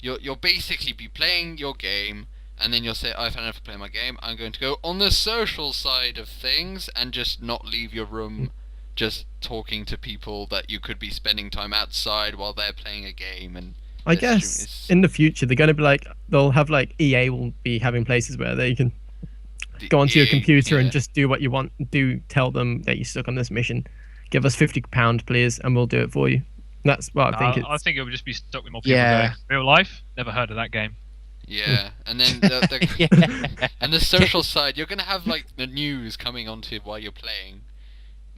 you'll basically be playing your game, and then you'll say, I've had enough of playing my game, I'm going to go on the social side of things and just not leave your room just talking to people that you could be spending time outside while they're playing a game. And I it's- guess it's- in the future they're going to be like, they'll have like EA will be having places where they can go onto your computer and just do what you want. Tell them that you're stuck on this mission. Give us £50, please, and we'll do it for you. That's what I think. I think it would just be stuck with more people Yeah. going, real life? Never heard of that game. Yeah, and then the Yeah. and the social side, you're gonna have like the news coming onto while you're playing.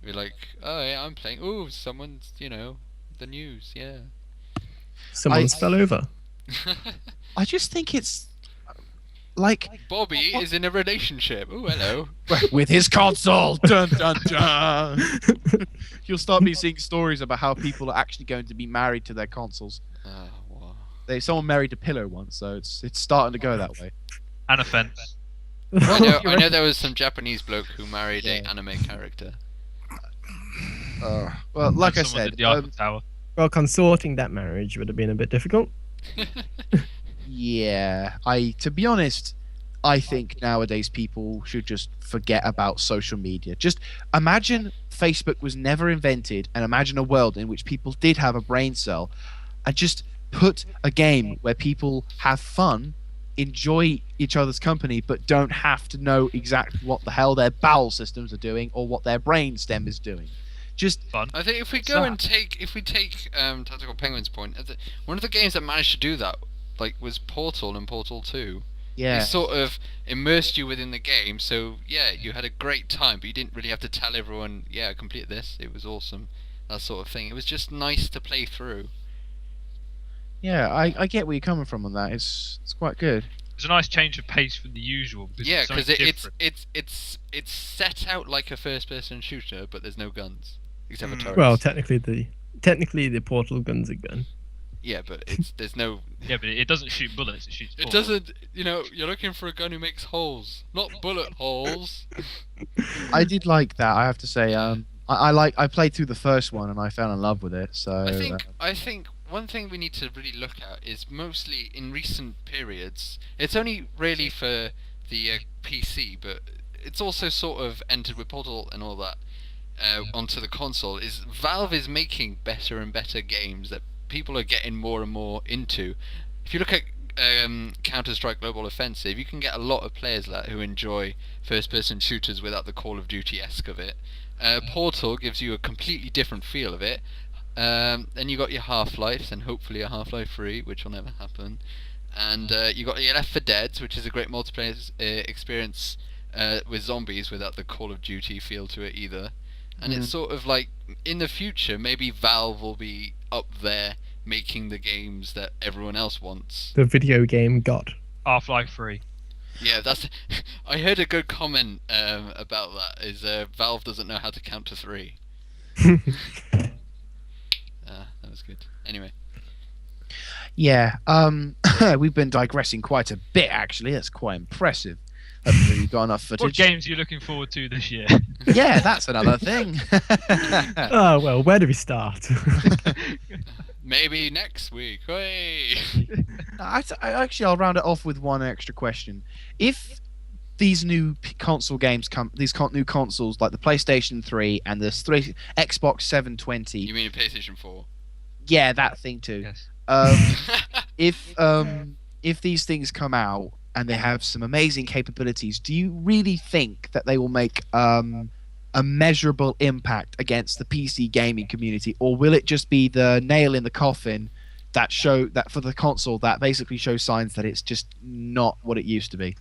You're like, oh yeah, I'm playing. Oh, someone's, the news. Yeah. Someone's fell over. I just think it's like Bobby is in a relationship. Oh, hello. with his console. Dun dun dun. You'll start me seeing stories about how people are actually going to be married to their consoles. Oh, wow. someone married a pillow once, so it's starting to go that way. And a fence. I know there was some Japanese bloke who married a Yeah. anime character. Well, like I And someone said, did the Eiffel Tower. Well, consorting that marriage would have been a bit difficult. yeah, to be honest, I think nowadays people should just forget about social media. Just imagine Facebook was never invented, and imagine a world in which people did have a brain cell, and just put a game where people have fun, enjoy each other's company, but don't have to know exactly what the hell their bowel systems are doing or what their brain stem is doing. Just Fun. I think if we take Tactical Penguin's point, one of the games that managed to do that, like, was Portal and Portal 2. yeah, It sort of immersed you within the game, so yeah, you had a great time, but you didn't really have to tell everyone, yeah, I completed this, it was awesome, that sort of thing. It was just nice to play through. yeah, I get where you're coming from on that. It's quite good. It's a nice change of pace from the usual. Yeah, because because it's set out like a first-person shooter, but there's no guns except for turrets. Well, technically the portal gun's a gun. Yeah, but there's no. Yeah, but it doesn't shoot bullets. It shoots. It balls. doesn't. You're looking for a gun who makes holes, not bullet holes. I did like that. I have to say. I played through the first one and I fell in love with it. So I think one thing we need to really look at is mostly in recent periods. It's only really for the PC, but it's also sort of entered with Portal and all that onto the console. Is Valve is making better and better games that people are getting more and more into. If you look at Counter-Strike Global Offensive, you can get a lot of players who enjoy first-person shooters without the Call of Duty-esque of it. Portal gives you a completely different feel of it. Then you got your Half-Life, and hopefully a Half-Life 3, which will never happen. And you got your Left 4 Dead, which is a great multiplayer experience with zombies without the Call of Duty feel to it either. And it's sort of like, in the future, maybe Valve will be up there making the games that everyone else wants. The video game god. Half-Life 3. Yeah, that's. I heard a good comment about that. Is Valve doesn't know how to count to 3. That was good. Anyway. yeah, we've been digressing quite a bit actually. That's quite impressive. Hopefully you've got enough What footage. games are you looking forward to this year? Yeah, that's another thing. Oh well, where do we start? Maybe next week. Hey. Actually, I'll round it off with one extra question. If these new console games come, new consoles like the PlayStation 3 and the Xbox 720, You mean a PlayStation 4? yeah, that thing too. Yes. If these things come out and they have some amazing capabilities, do you really think that they will make a measurable impact against the PC gaming community, or will it just be the nail in the coffin that for the console that basically shows signs that it's just not what it used to be?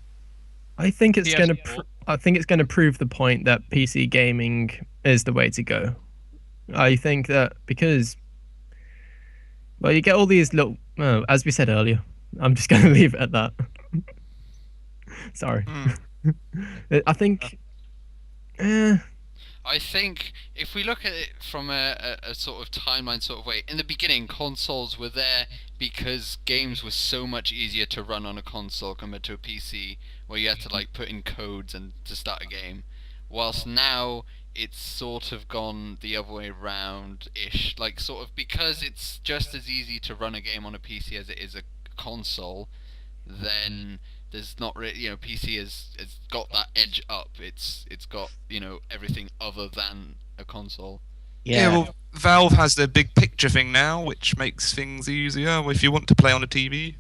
I think it's going to. PS4. I think it's going to prove the point that PC gaming is the way to go. I think that because, well, you get all these little. Oh, as we said earlier, I'm just going to leave it at that. Sorry. I think. I think if we look at it from a sort of timeline sort of way, in the beginning consoles were there because games were so much easier to run on a console compared to a PC, where you had to like put in codes and to start a game. Whilst now it's sort of gone the other way round-ish, like sort of because it's just as easy to run a game on a PC as it is a console, then there's not really, PC has got that edge up. It's got, everything other than a console. Yeah, well, Valve has the big picture thing now, which makes things easier if you want to play on a TV.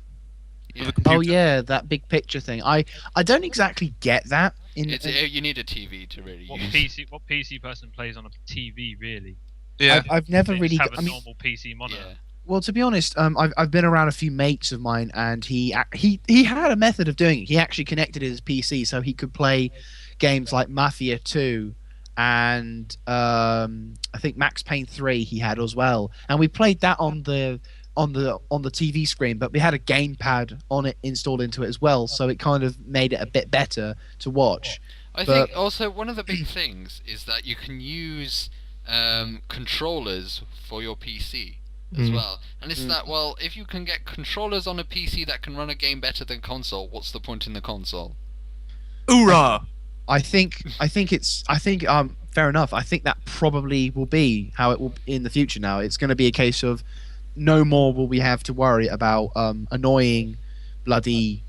Yeah. With a computer. Oh yeah, that big picture thing. I don't exactly get that. You need a TV to really What use. PC person plays on a TV really? Yeah. I've never They really. just have a I mean, normal PC monitor. Yeah. well, to be honest, I've been around a few mates of mine, and he had a method of doing it. He actually connected his PC so he could play games like Mafia 2 and I think Max Payne 3 he had as well, and we played that on the TV screen, but we had a gamepad on it installed into it as well, so it kind of made it a bit better to watch. I think also one of the big things is that you can use controllers for your PC. as well. And it's that, well, if you can get controllers on a PC that can run a game better than console, what's the point in the console? Hoorah! I think fair enough. I think that probably will be how it will in the future. Now it's going to be a case of no more will we have to worry about annoying bloody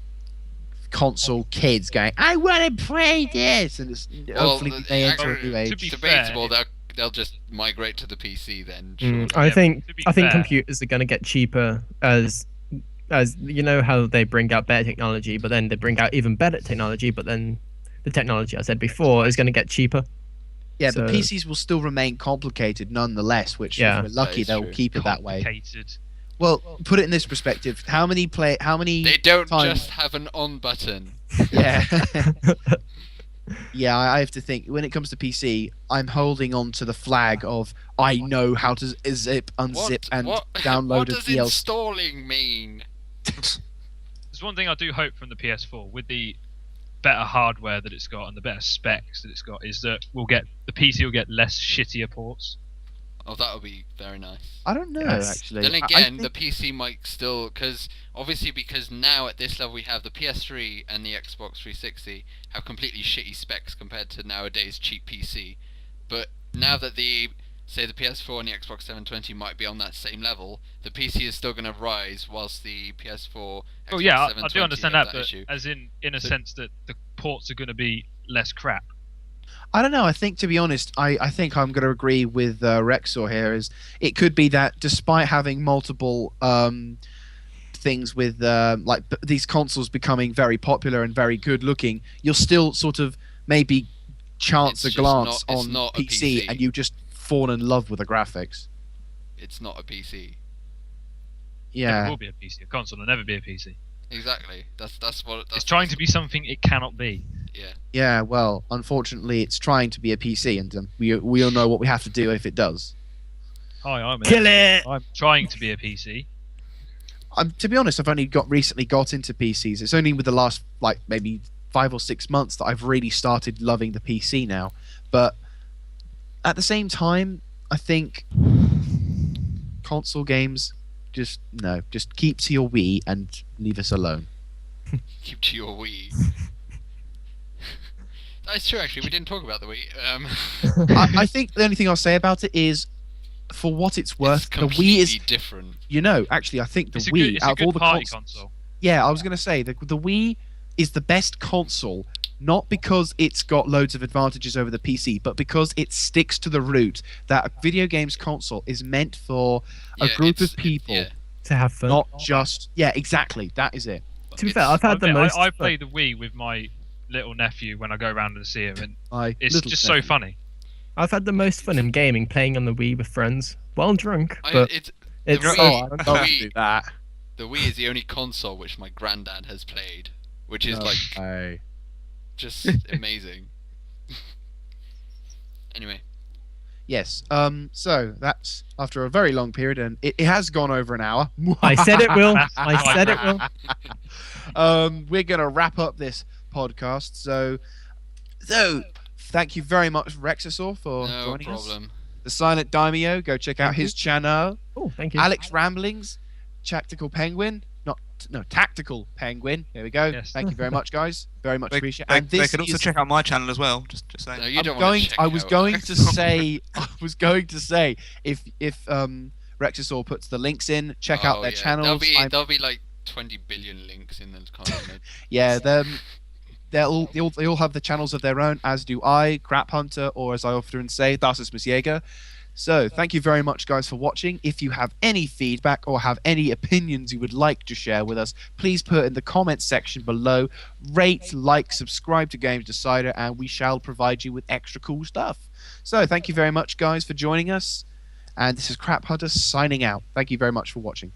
console kids going, I want to play this, and it's, hopefully they enter a new to age. be Debatable. fair, They'll just migrate to the PC then. Surely. I Yeah, think to be I think fair- computers are going to get cheaper as you know how they bring out better technology, but then they bring out even better technology, but then the technology I said before is going to get cheaper. Yeah, So- but PCs will still remain complicated nonetheless, which Yeah. if we're lucky is they'll true. keep it that way. Complicated. Well, put it in this perspective: how many They don't times- just have an on button. Yeah. Yeah, I have to think. When it comes to PC, I'm holding on to the flag of I know how to zip, unzip, and download what a does DLC. installing mean? There's one thing I do hope from the PS4 with the better hardware that it's got and the better specs that it's got is that the PC will get less shittier ports. Oh, that would be very nice. I don't know, Yes. actually. Then I again, the think- PC might still, because now at this level we have the PS3 and the Xbox 360 have completely shitty specs compared to nowadays cheap PC. But now that the PS4 and the Xbox 720 might be on that same level, the PC is still going to rise, whilst the PS4, Xbox Oh yeah, I 720 do understand have that, but issue. as in a So- sense that the ports are going to be less crap. I don't know. I think, to be honest, I think I'm going to agree with Rexasaur here. Is it could be that despite having multiple things with these consoles becoming very popular and very good looking, you'll still sort of maybe chance It's a just glance not- it's on not a PC, PC. and you just fall in love with the graphics. It's not a PC. It Yeah. will be a PC. A console will never be a PC. Exactly. That's what. It's trying to be something it cannot be. Yeah. Yeah. Well, unfortunately, it's trying to be a PC, and we all know what we have to do if it does. Hi, I'm Kill it! I'm trying to be a PC. To be honest, I've only recently got into PCs. It's only with the last maybe 5 or 6 months that I've really started loving the PC now. But at the same time, I think console games just keep to your Wii and leave us alone. Keep to your Wii. That's true. Actually, we didn't talk about the Wii. I think the only thing I'll say about it is, for what it's worth, It's the Wii completely is. different. Actually, I think the It's a Wii good, it's a out of good all the party consoles. console. Yeah, I was going to say the Wii is the best console, not because it's got loads of advantages over the PC, but because it sticks to the root that a video games console is meant for a Yeah, group it's- of people, yeah. To have fun. not just exactly. That is it. To be It's- fair, I've had the most. I play the Wii with my little nephew when I go around and see him, and it's Little just so nephew. funny. I've had the most fun in gaming playing on the Wii with friends. Well drunk, but It's it's Wii- Oh, I'd love Wii- to do that. the Wii is the only console which my granddad has played, which is like Okay. just amazing. Anyway, Yes. So that's after a very long period, and it has gone over an hour. I said it will. I said it will. We're gonna wrap up this podcast. So thank you very much, Rexasaur, for no joining us. problem. The Silent Diamyo, go check out Thank his channel. Oh, thank you. AlexsRamblings, TacticalPenguin, Tactical Penguin. There we go. Yes. Thank you very much, guys. Very much appreciate. They, And they this can also is- check out my channel as well. Just saying. No, you don't want to check I was out going Alex. to say, if Rexasaur puts the links in, check out Oh, their yeah. channels. There'll be like 20 billion links in the comment. Yeah, they all have the channels of their own, as do I, craphunter, or as I often say, Das ist Jäger. So, thank you very much, guys, for watching. If you have any feedback or have any opinions you would like to share with us, please put in the comments section below. Rate, like, subscribe to Games Decider, and we shall provide you with extra cool stuff. So, thank you very much, guys, for joining us. And this is Crap Hunter signing out. Thank you very much for watching.